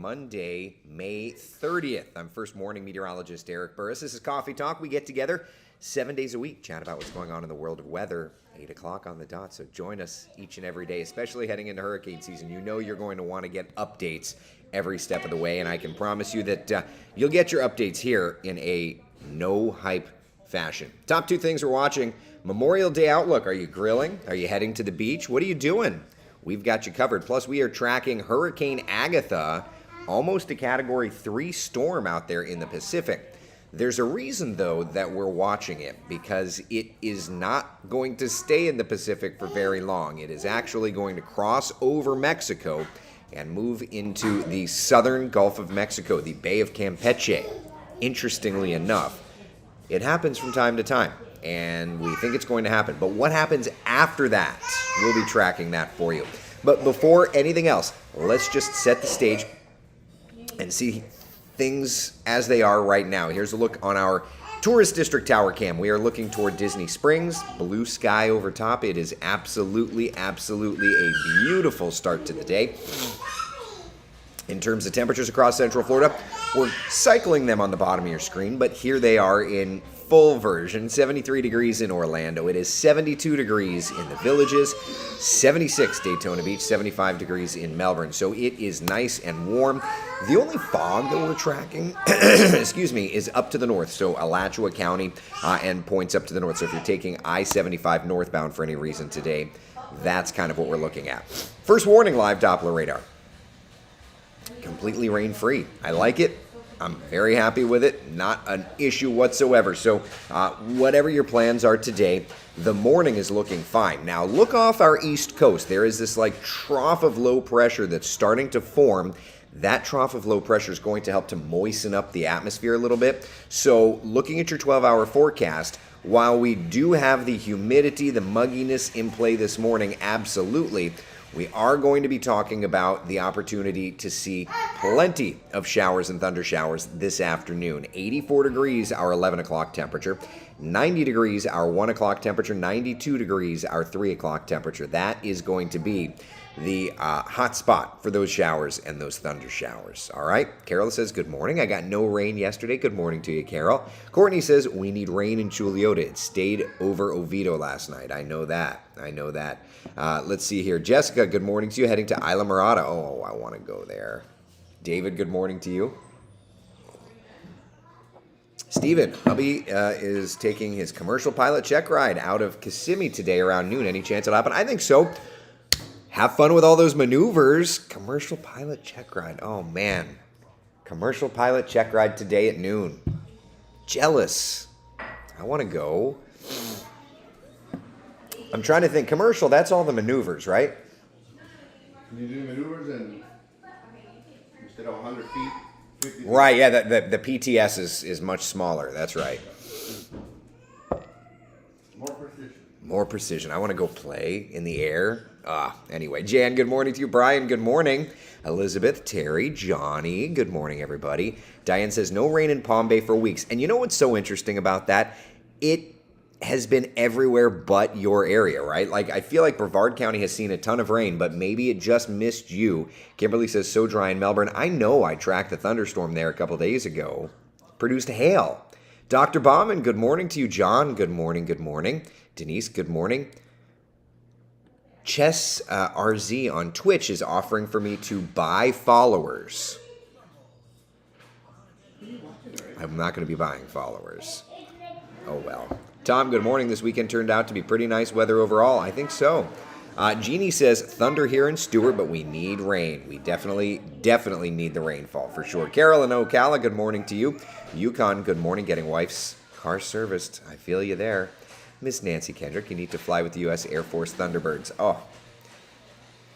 Monday, May 30th. I'm First Morning meteorologist Eric Burris. This is Coffee Talk. We get together 7 days a week, chat about what's going on in the world of weather, 8 o'clock on the dot. So join us each and every day, especially heading into hurricane season. You know you're going to want to get updates every step of the way, and I can promise you that you'll get your updates here in a no-hype fashion. Top two things we're watching. Memorial Day outlook. Are you grilling? Are you heading to the beach? What are you doing? We've got you covered. Plus, we are tracking Hurricane Agatha, almost a Category 3 storm out there in the Pacific. There's a reason, though, that we're watching it, because it is not going to stay in the Pacific for very long. It is actually going to cross over Mexico and move into the southern Gulf of Mexico, the Bay of Campeche. Interestingly enough, it happens from time to time, and we think it's going to happen. But what happens after that? We'll be tracking that for you. But before anything else, let's just set the stage and see things as they are right now. Here's a look on our Tourist District Tower Cam. We are looking toward Disney Springs, blue sky over top. It is absolutely a beautiful start to the day. In terms of temperatures across Central Florida, we're cycling them on the bottom of your screen, but here they are in full version. 73 degrees in Orlando. It is 72 degrees in the Villages, 76 Daytona Beach, 75 degrees in Melbourne. So it is nice and warm. The only fog that we're tracking, is up to the north. So Alachua County and points up to the north. So if you're taking I-75 northbound for any reason today, that's kind of what we're looking at. First warning, live Doppler radar. Completely rain-free. I like it. I'm very happy with it. Not an issue whatsoever. So whatever your plans are today, the morning is looking fine. Now look off our east coast. There is this like trough of low pressure that's starting to form. That trough of low pressure is going to help to moisten up the atmosphere a little bit. So looking at your 12-hour forecast, while we do have the humidity, the mugginess in play this morning, absolutely, we are going to be talking about the opportunity to see plenty of showers and thunder showers this afternoon. 84 degrees our 11 o'clock temperature, 90 degrees our 1 o'clock temperature, 92 degrees our 3 o'clock temperature. That is going to be the hot spot for those showers and those thunder showers. All right. Carol says, good morning. I got no rain yesterday. Good morning to you, Carol. Courtney says, we need rain in Chuliote. It stayed over Oviedo last night. I know that. Let's see here. Jessica, good morning to you. Heading to Isla Morada. Oh, I want to go there. David, good morning to you. Steven, hubby is taking his commercial pilot check ride out of Kissimmee today around noon. Any chance it'll happen? I think so. Have fun with all those maneuvers. Commercial pilot check ride. Oh, man. Commercial pilot check ride today at noon. Jealous. I want to go. I'm trying to think. Commercial, that's all the maneuvers, right? You do maneuvers and instead of 100 feet, 50 feet. Right, yeah, the PTS is much smaller. That's right. More precision. I want to go play in the air. Anyway, Jan, good morning to you. Brian, good morning. Elizabeth, Terry, Johnny, good morning, everybody. Diane says, no rain in Palm Bay for weeks. And you know what's so interesting about that? It has been everywhere but your area, right? Like, I feel like Brevard County has seen a ton of rain, but maybe it just missed you. Kimberly says, so dry in Melbourne. I know I tracked the thunderstorm there a couple days ago. Produced hail. Dr. Bauman, good morning to you. John, good morning, good morning. Denise, good morning. Chess RZ on Twitch is offering for me to buy followers. I'm not going to be buying followers. Oh, well. Tom, good morning. This weekend turned out to be pretty nice weather overall. I think so. Jeannie says, thunder here in Stewart, but we need rain. We definitely need the rainfall for sure. Carol in Ocala, good morning to you. Yukon, good morning. Getting wife's car serviced. I feel you there. Miss Nancy Kendrick, you need to fly with the U.S. Air Force Thunderbirds. Oh,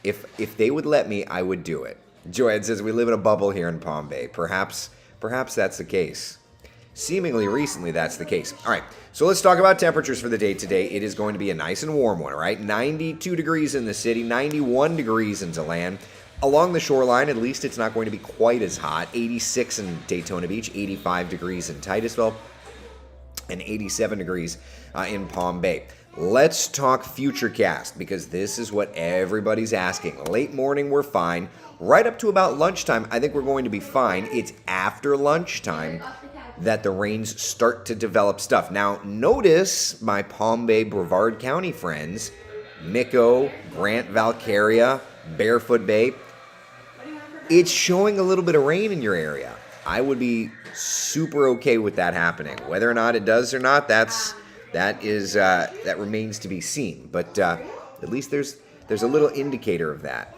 if they would let me, I would do it. Joanne says, we live in a bubble here in Palm Bay. Perhaps that's the case. Seemingly recently, that's the case. All right, so let's talk about temperatures for the day today. It is going to be a nice and warm one, all right? 92 degrees in the city, 91 degrees in DeLand. Along the shoreline, at least it's not going to be quite as hot. 86 in Daytona Beach, 85 degrees in Titusville, and 87 degrees in Palm Bay. let's talk Futurecast, because this is what everybody's asking. Late morning, we're fine. Right up to about lunchtime, I think we're going to be fine. It's after lunchtime that the rains start to develop stuff. Now, notice my Palm Bay, Brevard County friends, Micco, Grant, Valcaria, Barefoot Bay, it's showing a little bit of rain in your area. I would be super okay with that happening. Whether or not it does or not, that remains to be seen. But at least there's a little indicator of that.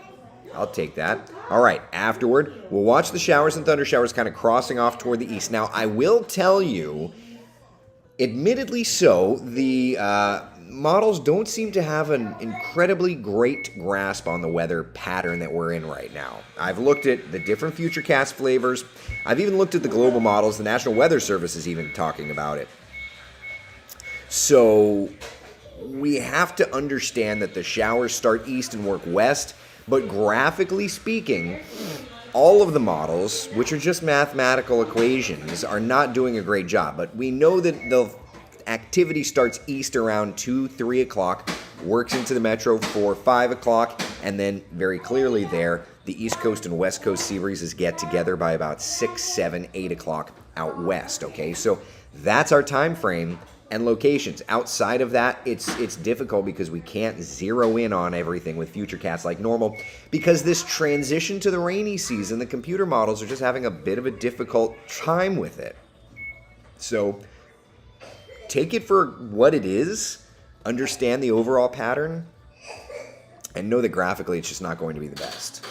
I'll take that. All right, afterward, we'll watch the showers and thunder showers kind of crossing off toward the east. Now, I will tell you, admittedly so, the models don't seem to have an incredibly great grasp on the weather pattern that we're in right now. I've looked at the different Futurecast flavors. I've even looked at the global models. The National Weather Service is even talking about it. So we have to understand that the showers start east and work west. But graphically speaking, all of the models, which are just mathematical equations, are not doing a great job. But we know that the activity starts east around 2, 3 o'clock, works into the metro 4, 5 o'clock, and then very clearly there, the East Coast and West Coast sea breezes get together by about 6, 7, 8 o'clock out west, okay? So that's our time frame and locations. Outside of that, it's difficult because we can't zero in on everything with Futurecast like normal, because this transition to the rainy season, the computer models are just having a bit of a difficult time with it. So take it for what it is, understand the overall pattern, and know that graphically it's just not going to be the best.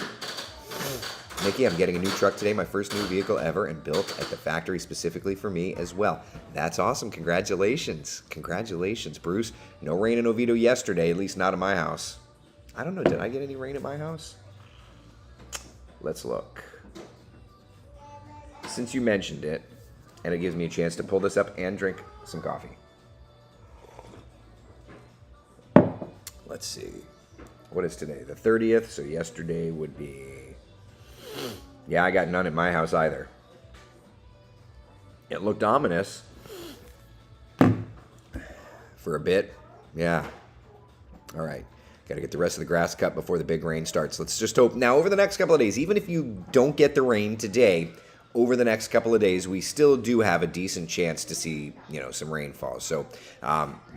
Nikki, I'm getting a new truck today, my first new vehicle ever, and built at the factory specifically for me as well. That's awesome. Congratulations. Congratulations, Bruce. No rain in Oviedo yesterday, at least not in my house. I don't know, did I get any rain at my house? Let's look. Since you mentioned it, and it gives me a chance to pull this up and drink some coffee. Let's see. What is today? The 30th, so yesterday would be... Yeah, I got none at my house either. It looked ominous for a bit. Yeah. All right. Got to get the rest of the grass cut before the big rain starts. Let's just hope. Now, over the next couple of days, even if you don't get the rain today, over the next couple of days, we still do have a decent chance to see, some rainfall. So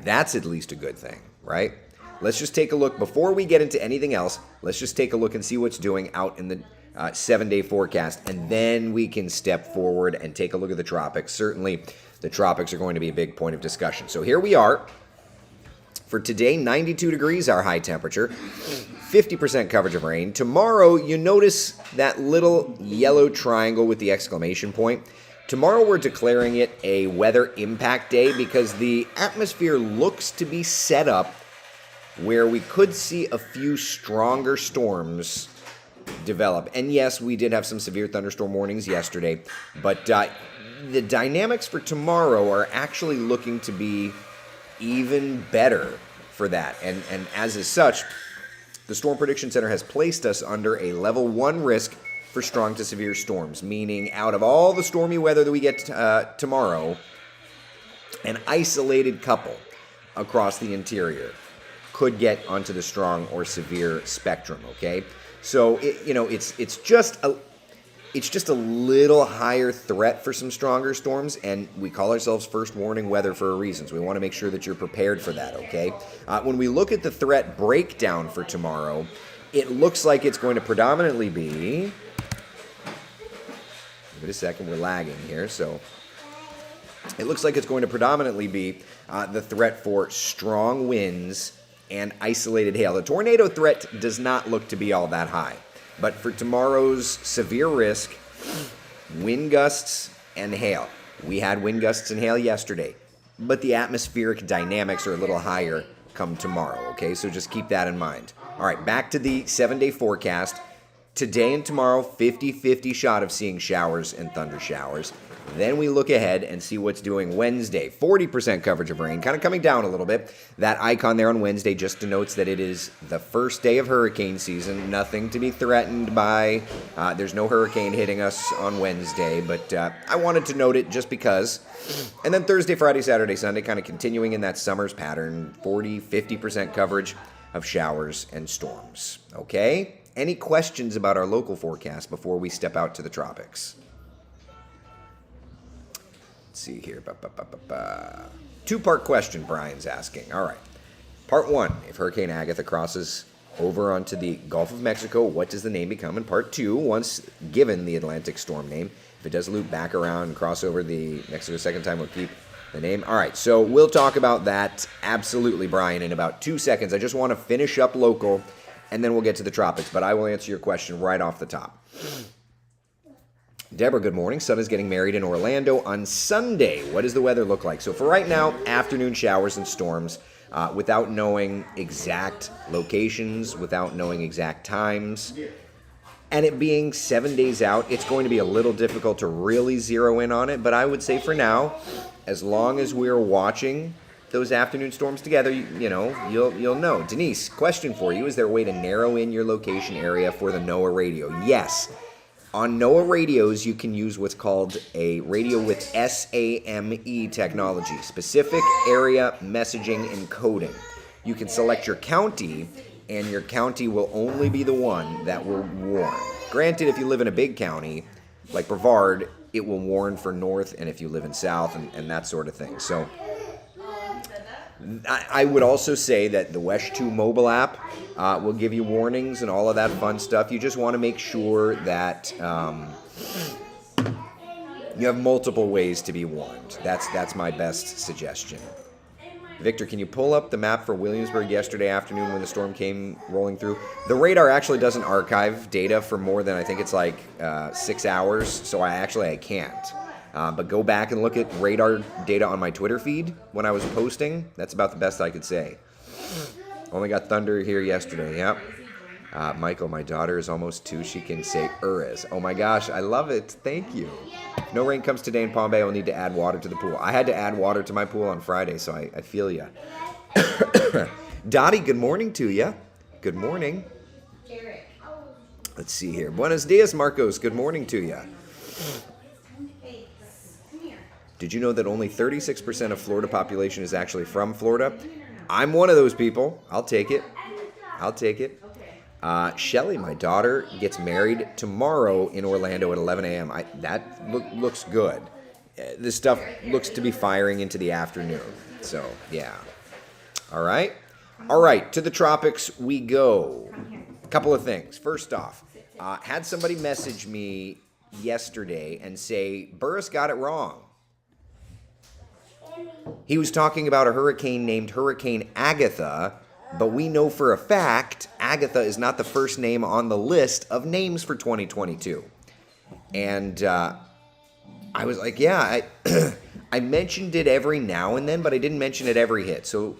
that's at least a good thing, right? Let's just take a look. Before we get into anything else, let's just take a look and see what's doing out in the 7-day forecast, and then we can step forward and take a look at the tropics. Certainly, the tropics are going to be a big point of discussion. So here we are. For today, 92 degrees, our high temperature, 50% coverage of rain. Tomorrow, you notice that little yellow triangle with the exclamation point. Tomorrow, we're declaring it a weather impact day because the atmosphere looks to be set up where we could see a few stronger storms develop. And yes, we did have some severe thunderstorm warnings yesterday, but the dynamics for tomorrow are actually looking to be even better for that. And as is such, the Storm Prediction Center has placed us under a level 1 risk for strong to severe storms, meaning out of all the stormy weather that we get tomorrow, an isolated couple across the interior could get onto the strong or severe spectrum, okay? So it's just a little higher threat for some stronger storms, and we call ourselves first warning weather for a reason. So we want to make sure that you're prepared for that, okay? When we look at the threat breakdown for tomorrow, it looks like it's going to predominantly be... Give it a second, we're lagging here, so... It looks like it's going to predominantly be the threat for strong winds and isolated hail. The tornado threat does not look to be all that high. But for tomorrow's severe risk, wind gusts and hail. We had wind gusts and hail yesterday, but the atmospheric dynamics are a little higher come tomorrow, okay? So just keep that in mind. All right, back to the 7-day forecast. Today and tomorrow, 50-50 shot of seeing showers and thunder showers. Then we look ahead and see what's doing Wednesday. 40% coverage of rain, kind of coming down a little bit. That icon there on Wednesday just denotes that it is the first day of hurricane season. Nothing to be threatened by. There's no hurricane hitting us on Wednesday, but I wanted to note it just because. And then Thursday, Friday, Saturday, Sunday, kind of continuing in that summer's pattern. 40-50% coverage of showers and storms. Okay? Any questions about our local forecast before we step out to the tropics? Let's see here. Two-part question Brian's asking. All right. Part one, if Hurricane Agatha crosses over onto the Gulf of Mexico, what does the name become? And part two, once given the Atlantic storm name, if it does loop back around and cross over the Mexico second time, we'll keep the name. All right, so we'll talk about that absolutely, Brian, in about 2 seconds. I just want to finish up local, and then we'll get to the tropics, but I will answer your question right off the top. Deborah, good morning. Son is getting married in Orlando on Sunday. What does the weather look like? So for right now, afternoon showers and storms without knowing exact locations, without knowing exact times. And it being 7 days out, it's going to be a little difficult to really zero in on it. But I would say for now, as long as we're watching those afternoon storms together, you'll know. Denise, question for you. Is there a way to narrow in your location area for the NOAA radio? Yes. On NOAA radios, you can use what's called a radio with SAME technology, specific area messaging encoding. You can select your county, and your county will only be the one that will warn. Granted, if you live in a big county, like Brevard, it will warn for north, and if you live in south, and that sort of thing. So I would also say that the WESH 2 mobile app will give you warnings and all of that fun stuff. You just want to make sure that you have multiple ways to be warned. That's my best suggestion. Victor, can you pull up the map for Williamsburg yesterday afternoon when the storm came rolling through? The radar actually doesn't archive data for more than, I think it's like 6 hours, so I can't. But go back and look at radar data on my Twitter feed when I was posting. That's about the best I could say. Only got thunder here yesterday, yep. Michael, my daughter is almost 2. She can say Urs. Oh my gosh, I love it. Thank you. If no rain comes today in Palm Bay, I'll need to add water to the pool. I had to add water to my pool on Friday, so I feel ya. Dottie, good morning to ya. Good morning. Let's see here. Buenos dias, Marcos. Good morning to ya. Did you know that only 36% of Florida population is actually from Florida? I'm one of those people. I'll take it. Shelly, my daughter, gets married tomorrow in Orlando at 11 a.m. That looks good. This stuff looks to be firing into the afternoon. So, yeah. All right, to the tropics we go. A couple of things. First off, had somebody message me yesterday and say, Burris got it wrong. He was talking about a hurricane named Hurricane Agatha, but we know for a fact Agatha is not the first name on the list of names for 2022. And I was like, yeah, I mentioned it every now and then, but I didn't mention it every hit. So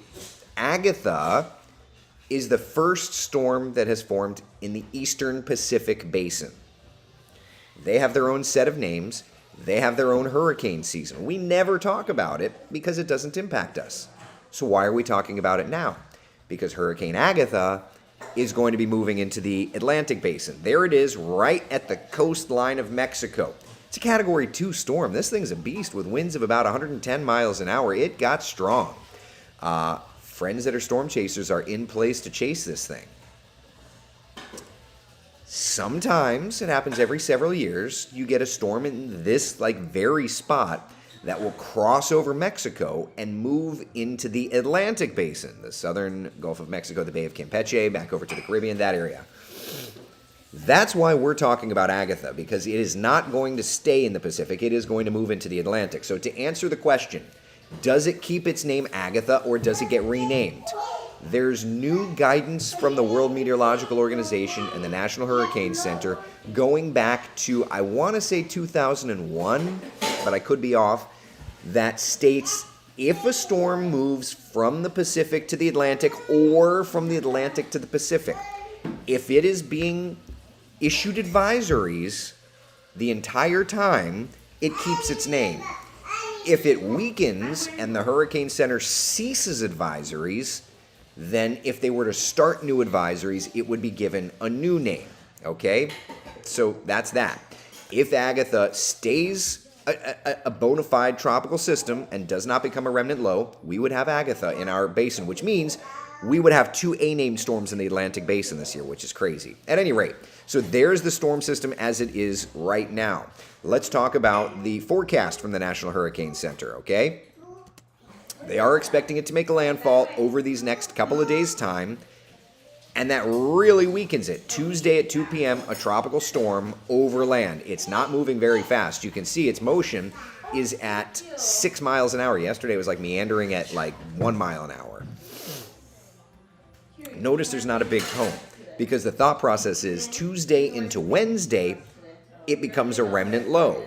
Agatha is the first storm that has formed in the Eastern Pacific Basin. They have their own set of names. They have their own hurricane season. We never talk about it because it doesn't impact us. So why are we talking about it now? Because Hurricane Agatha is going to be moving into the Atlantic Basin. There it is, right at the coastline of Mexico. It's a Category 2 storm. This thing's a beast with winds of about 110 miles an hour. It got strong. Friends that are storm chasers are in place to chase this thing. Sometimes, it happens every several years, you get a storm in this very spot that will cross over Mexico and move into the Atlantic Basin, the southern Gulf of Mexico, the Bay of Campeche, back over to the Caribbean, that area. That's why we're talking about Agatha, because it is not going to stay in the Pacific. It is going to move into the Atlantic. So to answer the question, does it keep its name Agatha or does it get renamed? There's new guidance from the World Meteorological Organization and the National Hurricane Center going back to, I want to say 2001, but I could be off, that states if a storm moves from the Pacific to the Atlantic or from the Atlantic to the Pacific, if it is being issued advisories the entire time, it keeps its name. If it weakens and the Hurricane Center ceases advisories, then if they were to start new advisories, it would be given a new name, okay? So that's that. If Agatha stays a bona fide tropical system and does not become a remnant low, we would have Agatha in our basin, which means we would have 2 A-named storms in the Atlantic Basin this year, which is crazy. At any rate, so there's the storm system as it is right now. Let's talk about the forecast from the National Hurricane Center, okay? They are expecting it to make a landfall over these next couple of days' time, and that really weakens it. Tuesday at 2 p.m., a tropical storm over land. It's not moving very fast. You can see its motion is at 6 miles an hour. Yesterday it was like meandering at like 1 mile an hour. Notice there's not a big cone, because the thought process is Tuesday into Wednesday, it becomes a remnant low.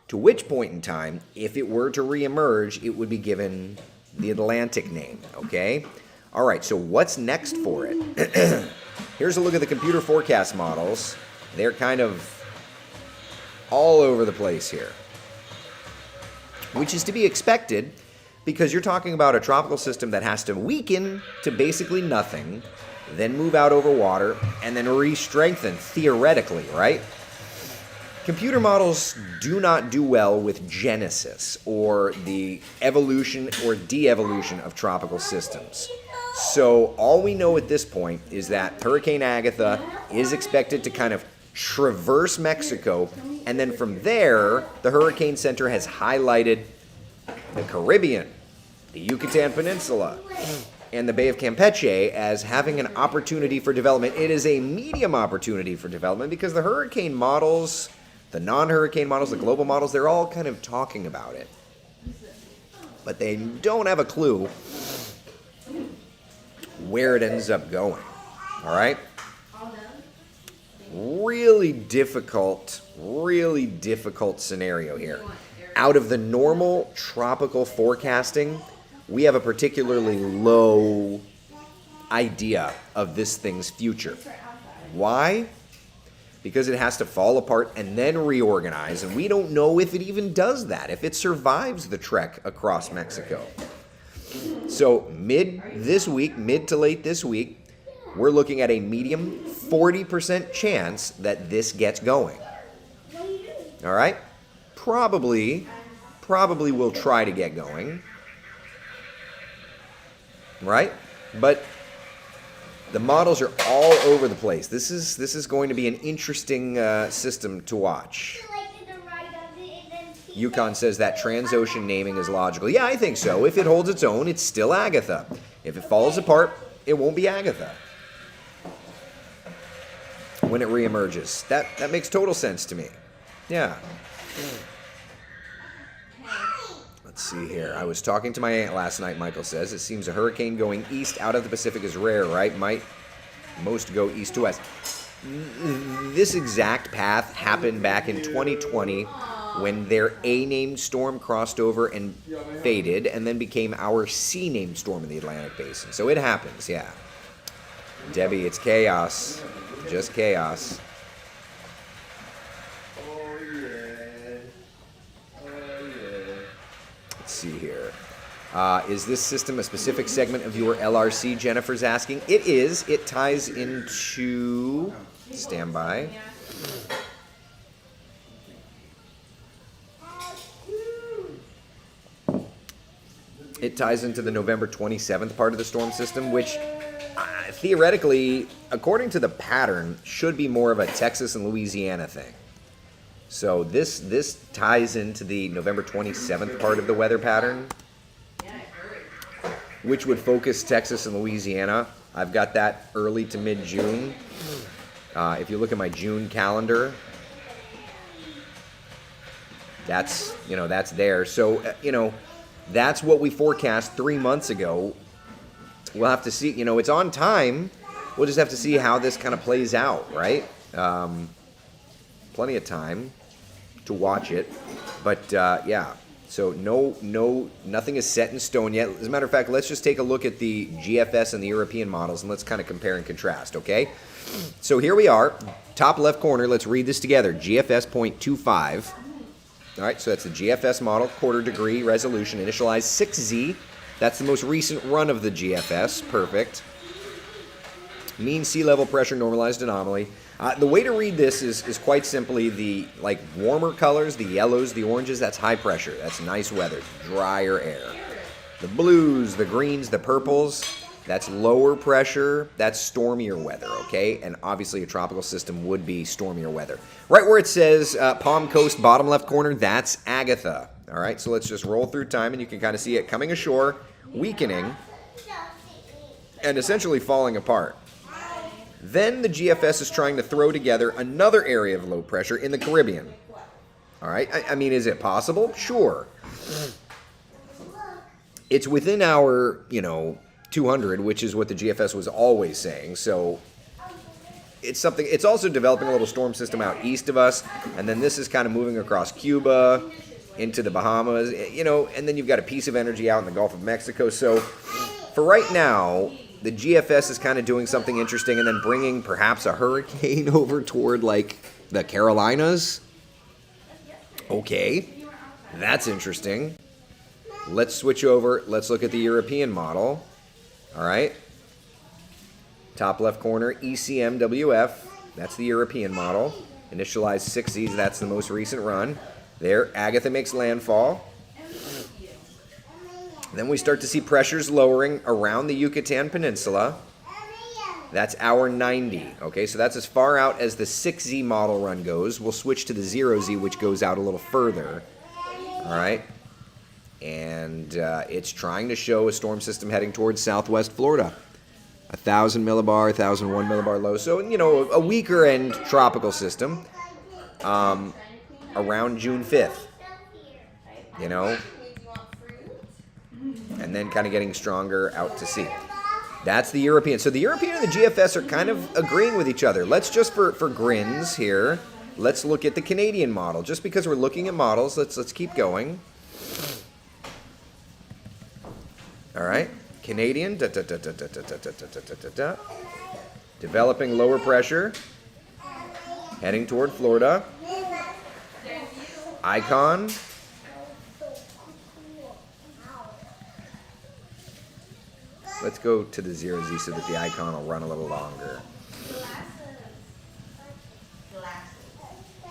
To which point in time, if it were to reemerge, it would be given the Atlantic name, okay? All right, so what's next for it? Here's a look at the computer forecast models. They're kind of all over the place here, which is to be expected because you're talking about a tropical system that has to weaken to basically nothing, then move out over water, and then re-strengthen theoretically, right? Computer models do not do well with genesis or the evolution or de-evolution of tropical systems. So all we know at this point is that Hurricane Agatha is expected to kind of traverse Mexico, and then from there, the Hurricane Center has highlighted the Caribbean, the Yucatan Peninsula, and the Bay of Campeche as having an opportunity for development. It is a medium opportunity for development because the hurricane models, the non-hurricane models, the global models, they're all kind of talking about it. But they don't have a clue where it ends up going. All right? Really difficult scenario here. Out of the normal tropical forecasting, we have a particularly low idea of this thing's future. Why? Because it has to fall apart and then reorganize, and we don't know if it even does that, if it survives the trek across Mexico. So mid to late this week, we're looking at a medium 40% chance that this gets going. All right? Probably we'll try to get going. Right? But the models are all over the place. This is going to be an interesting system to watch. Yukon says that Transocean naming is logical. Yeah, I think so. If it holds its own, it's still Agatha. If it falls apart, it won't be Agatha when it reemerges. That makes total sense to me. Yeah. Let's see here. I was talking to my aunt last night, Michael says. It seems a hurricane going east out of the Pacific is rare, right? Might most go east to west. This exact path happened back in 2020 when their A-named storm crossed over and faded and then became our C-named storm in the Atlantic Basin. So it happens, yeah. Debbie, it's chaos. Just chaos. Let's see here. Is this system a specific segment of your LRC, Jennifer's asking? It is. It ties into... Standby. It ties into the November 27th part of the storm system, which theoretically, according to the pattern, should be more of a Texas and Louisiana thing. So this ties into the November 27th part of the weather pattern, which would focus Texas and Louisiana. I've got that early to mid-June. If you look at my June calendar, that's there. So, that's what we forecast 3 months ago. We'll have to see, it's on time. We'll just have to see how this kind of plays out, right? Plenty of time to watch it. But, yeah, so nothing is set in stone yet. As a matter of fact, let's just take a look at the GFS and the European models, and let's kind of compare and contrast, okay? So here we are, top left corner. Let's read this together. GFS 0.25. All right, so that's the GFS model, quarter degree resolution, initialized 6Z. That's the most recent run of the GFS. Perfect. Mean sea level pressure normalized anomaly. The way to read this is quite simply the warmer colors, the yellows, the oranges, that's high pressure. That's nice weather, drier air. The blues, the greens, the purples, that's lower pressure, that's stormier weather, okay? And obviously a tropical system would be stormier weather. Right where it says Palm Coast, bottom left corner, that's Agatha. All right, so let's just roll through time and you can kind of see it coming ashore, weakening, and essentially falling apart. Then the GFS is trying to throw together another area of low pressure in the Caribbean. All right, I mean, is it possible? Sure. It's within our, 200, which is what the GFS was always saying. So it's something. It's also developing a little storm system out east of us, and then this is kind of moving across Cuba into the Bahamas, and then you've got a piece of energy out in the Gulf of Mexico. So for right now, the GFS is kind of doing something interesting and then bringing perhaps a hurricane over toward the Carolinas. Okay, that's interesting. Let's switch over. Let's look at the European model. All right. Top left corner, ECMWF. That's the European model. Initialized 6Zs. That's the most recent run. There, Agatha makes landfall. Then we start to see pressures lowering around the Yucatan Peninsula. That's hour 90. Okay, so that's as far out as the 6Z model run goes. We'll switch to the 0Z, which goes out a little further. All right. And it's trying to show a storm system heading towards southwest Florida. 1,000 millibar, 1,001 millibar low. So, a weaker end tropical system around June 5th. And then kind of getting stronger out to sea. That's the European. So the European and the GFS are kind of agreeing with each other. Let's just, for grins here, let's look at the Canadian model. Just because we're looking at models, let's keep going. All right, Canadian, developing lower pressure, heading toward Florida. Icon. Let's go to the 0Z so that the icon will run a little longer.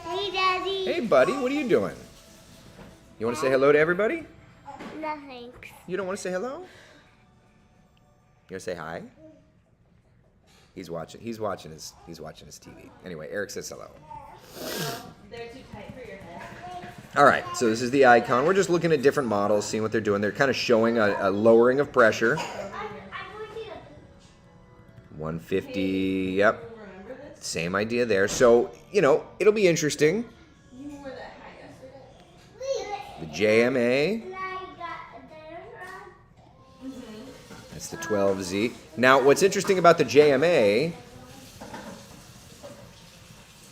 Hey, Daddy. Hey, buddy, what are you doing? You want to say hello to everybody? No, thanks. You don't want to say hello? You want to say hi? He's watching his TV. Anyway, Eric says hello. They're too tight for your head. All right, so this is the icon. We're just looking at different models, seeing what they're doing. They're kind of showing a lowering of pressure. 150, yep. Same idea there. So, it'll be interesting. You wore that hat yesterday. The JMA. That's the 12Z. Now, what's interesting about the JMA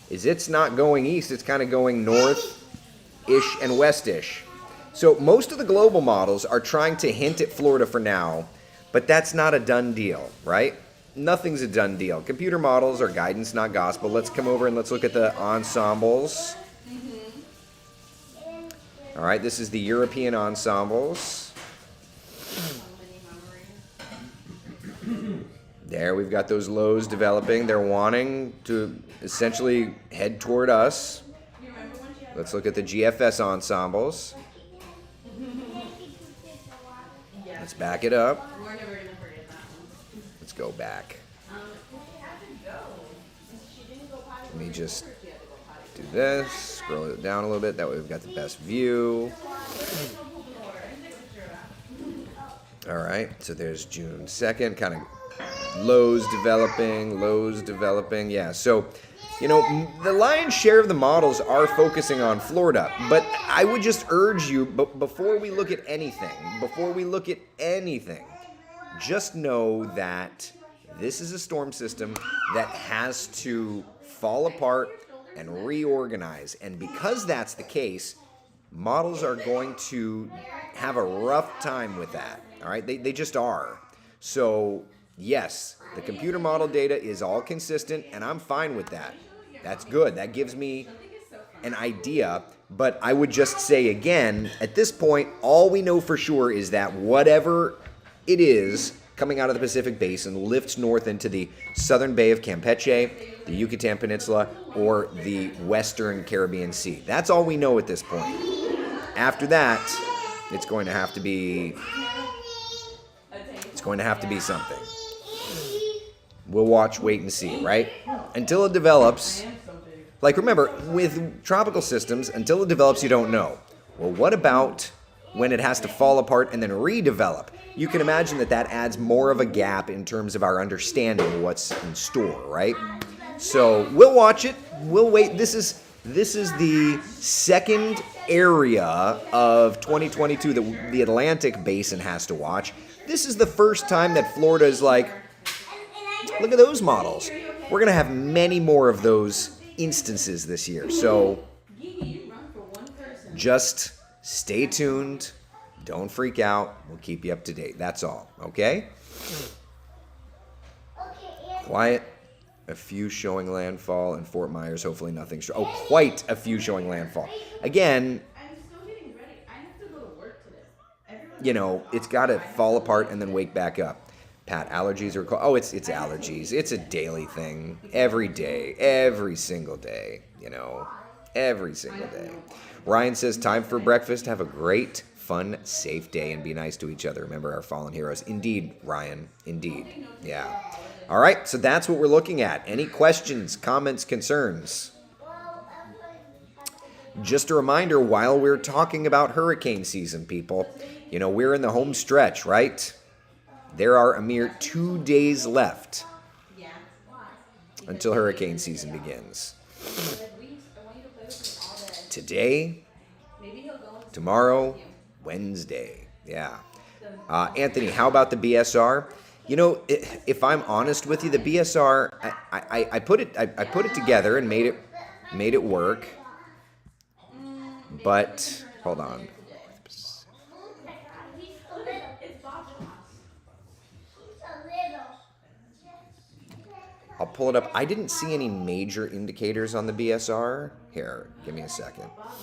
is it's not going east. It's kind of going north-ish and west-ish. So most of the global models are trying to hint at Florida for now, but that's not a done deal, right? Nothing's a done deal. Computer models are guidance, not gospel. Let's come over and let's look at the ensembles. All right, this is the European ensembles. There, we've got those lows developing. They're wanting to essentially head toward us. Let's look at the GFS ensembles. Let's back it up. We're never going to forget that one. Let's go back. Let me just do this. Scroll it down a little bit. That way we've got the best view. All right, so there's June 2nd, kind of lows developing. Yeah, so, the lion's share of the models are focusing on Florida. But I would just urge you, before we look at anything, just know that this is a storm system that has to fall apart and reorganize. And because that's the case, models are going to have a rough time with that. All right, they just are. So, yes, the computer model data is all consistent, and I'm fine with that. That's good. That gives me an idea, but I would just say again, at this point, all we know for sure is that whatever it is coming out of the Pacific Basin lifts north into the southern Bay of Campeche, the Yucatan Peninsula, or the western Caribbean Sea. That's all we know at this point. After that, it's going to have to be something. We'll watch, wait, and see, right? Until it develops. Like, remember, with tropical systems, until it develops, you don't know. Well, what about when it has to fall apart and then redevelop? You can imagine that that adds more of a gap in terms of our understanding of what's in store, right? So we'll watch it. We'll wait. This is the second area of 2022 that the Atlantic Basin has to watch. This is the first time that Florida is like, look at those models. We're going to have many more of those instances this year. So just stay tuned. Don't freak out. We'll keep you up to date. That's all. Okay? Quiet. A few showing landfall in Fort Myers. Hopefully nothing. Quite a few showing landfall. Again, I'm still getting ready. I have to go to work today. it's got to fall apart and then wake back up. Pat, allergies are... it's allergies. It's a daily thing. Every day. Every single day. Every single day. Ryan says, time for breakfast. Have a great, fun, safe day and be nice to each other. Remember our fallen heroes. Indeed, Ryan. Indeed. Yeah. All right, so that's what we're looking at. Any questions, comments, concerns? Just a reminder, while we're talking about hurricane season, people, we're in the home stretch, right? There are a mere 2 days left until hurricane season begins. Today, tomorrow, Wednesday. Yeah. Anthony, how about the BSR? If I'm honest with you, the BSR, I put it together and made it work. But hold on. I'll pull it up. I didn't see any major indicators on the BSR. Here, give me a second. Oh,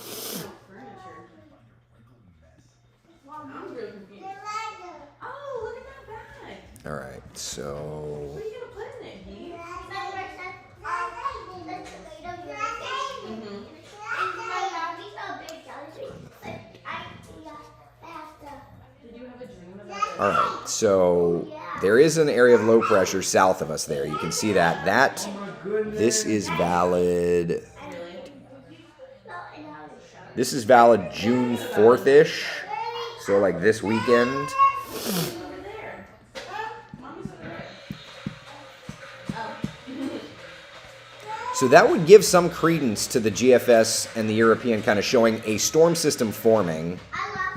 look at that bag. All right, so What are you gonna put in it, Dee? Did you have a dream about that? all right, so there is an area of low pressure south of us there. You can see that. This is valid. This is valid June 4th-ish. So like this weekend. Over there. Mommy's over there. So that would give some credence to the GFS and the European kind of showing a storm system forming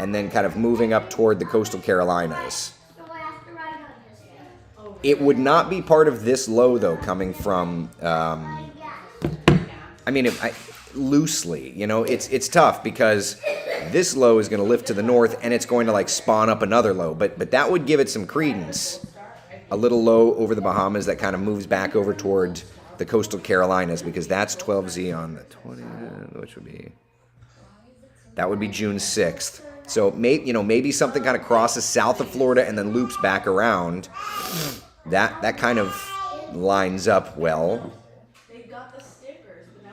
and then kind of moving up toward the coastal Carolinas. It would not be part of this low, though, coming from, loosely, it's tough because this low is going to lift to the north and it's going to like spawn up another low. But that would give it some credence. A little low over the Bahamas that kind of moves back over toward the coastal Carolinas because that's 12Z on the 20th, which would be, that would be June 6th. So maybe something kind of crosses south of Florida and then loops back around. That kind of lines up well. They got the stickers, but now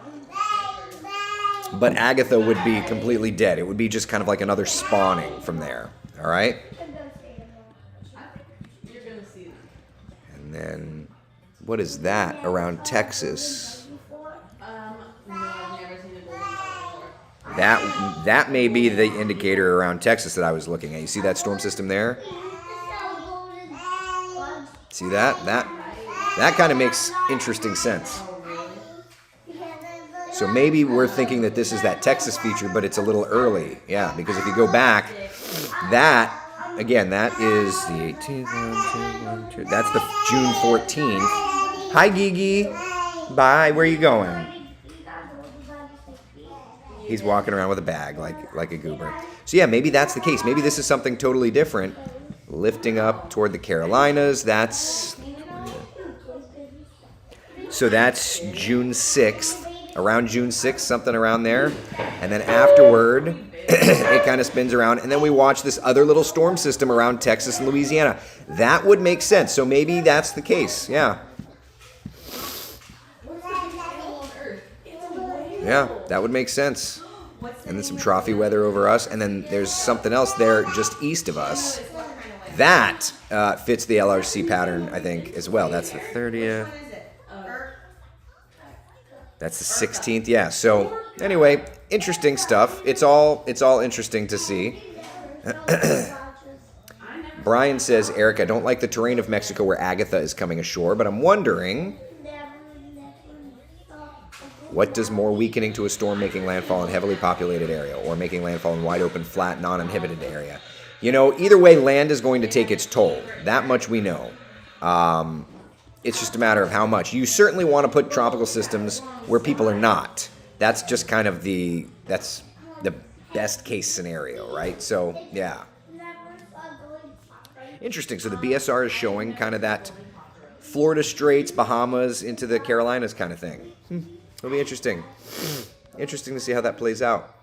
it's the stickers. But Agatha would be completely dead. It would be just kind of like another spawning from there. All right? You're gonna see them. And then, what is that around Texas? No, I've never seen a golden before. That may be the indicator around Texas that I was looking at. You see that storm system there? See that? That kind of makes interesting sense. So maybe we're thinking that this is that Texas feature, but it's a little early. Yeah, because if you go back, that is the 18th. That's the June 14th. Hi, Gigi. Bye. Where are you going? He's walking around with a bag like a goober. So yeah, maybe that's the case. Maybe this is something totally different. Lifting up toward the Carolinas. That's June 6th. around June 6th, something around there. And then afterward, it kind of spins around. And then we watch this other little storm system around Texas and Louisiana. That would make sense. So maybe that's the case. Yeah. Yeah, that would make sense. And then some trophy weather over us. And then there's something else there just east of us. That fits the LRC pattern, I think, as well. That's the 30th. That's the 16th. Yeah. So anyway, interesting stuff. It's all interesting to see. Brian says, Eric, I don't like the terrain of Mexico where Agatha is coming ashore, but I'm wondering, what does more weakening to a storm making landfall in heavily populated area or making landfall in wide open, flat, non-inhibited area? You know, either way, land is going to take its toll. That much we know. It's just a matter of how much. You certainly want to put tropical systems where people are not. That's just kind of that's the best case scenario, right? So, yeah. Interesting. So the BSR is showing kind of that Florida Straits, Bahamas, into the Carolinas kind of thing. It'll be interesting. Interesting to see how that plays out.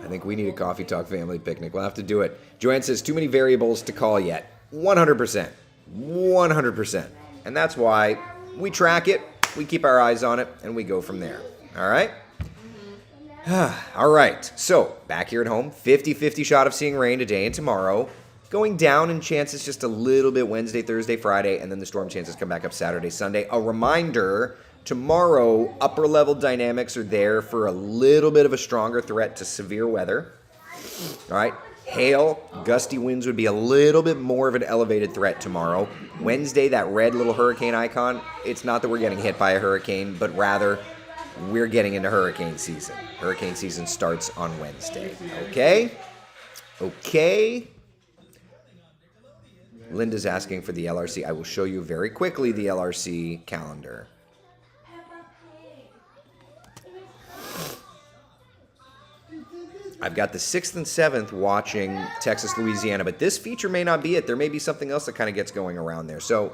I think we need a Coffee Talk family picnic. We'll have to do it. Joanne says, too many variables to call yet. 100%. 100%. And that's why we track it, we keep our eyes on it, and we go from there. All right? All right. So, back here at home, 50-50 shot of seeing rain today and tomorrow. Going down in chances just a little bit Wednesday, Thursday, Friday, and then the storm chances come back up Saturday, Sunday. A reminder, tomorrow, upper level dynamics are there for a little bit of a stronger threat to severe weather. All right. Hail, gusty winds would be a little bit more of an elevated threat tomorrow. Wednesday, that red little hurricane icon, it's not that we're getting hit by a hurricane, but rather we're getting into hurricane season. Hurricane season starts on Wednesday. Okay? Okay. Linda's asking for the LRC. I will show you very quickly the LRC calendar. I've got the 6th and 7th watching Texas, Louisiana, but this feature may not be it. There may be something else that kind of gets going around there. So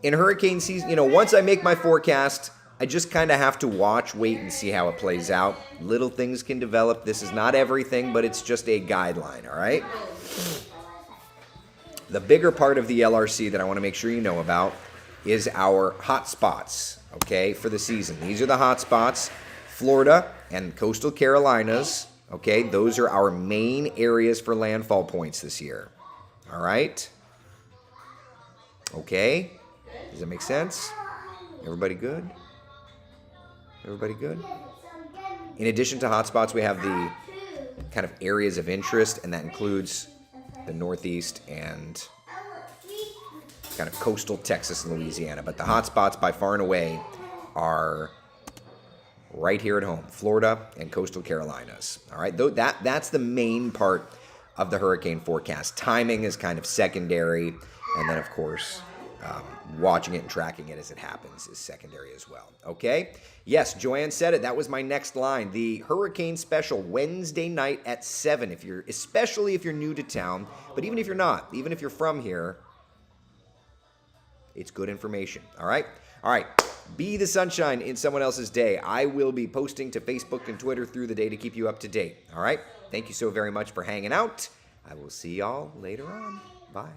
in hurricane season, once I make my forecast, I just kind of have to wait and see how it plays out. Little things can develop. This is not everything, but it's just a guideline, all right? The bigger part of the LRC that I want to make sure you know about is our hot spots, okay, for the season. These are the hot spots, Florida and coastal Carolinas. Okay, those are our main areas for landfall points this year. All right? Okay? Does that make sense? Everybody good? Everybody good? In addition to hotspots, we have the kind of areas of interest, and that includes the Northeast and kind of coastal Texas and Louisiana. But the hotspots by far and away are right here at home, Florida and coastal Carolinas. All right, that's the main part of the hurricane forecast. Timing is kind of secondary, and then of course, watching it and tracking it as it happens is secondary as well. Okay? Yes, Joanne said it. That was my next line. The hurricane special Wednesday night at 7. Especially if you're new to town, but even if you're not, even if you're from here, it's good information. All right? All right. Be the sunshine in someone else's day. I will be posting to Facebook and Twitter through the day to keep you up to date. All right? Thank you so very much for hanging out. I will see y'all later on. Bye.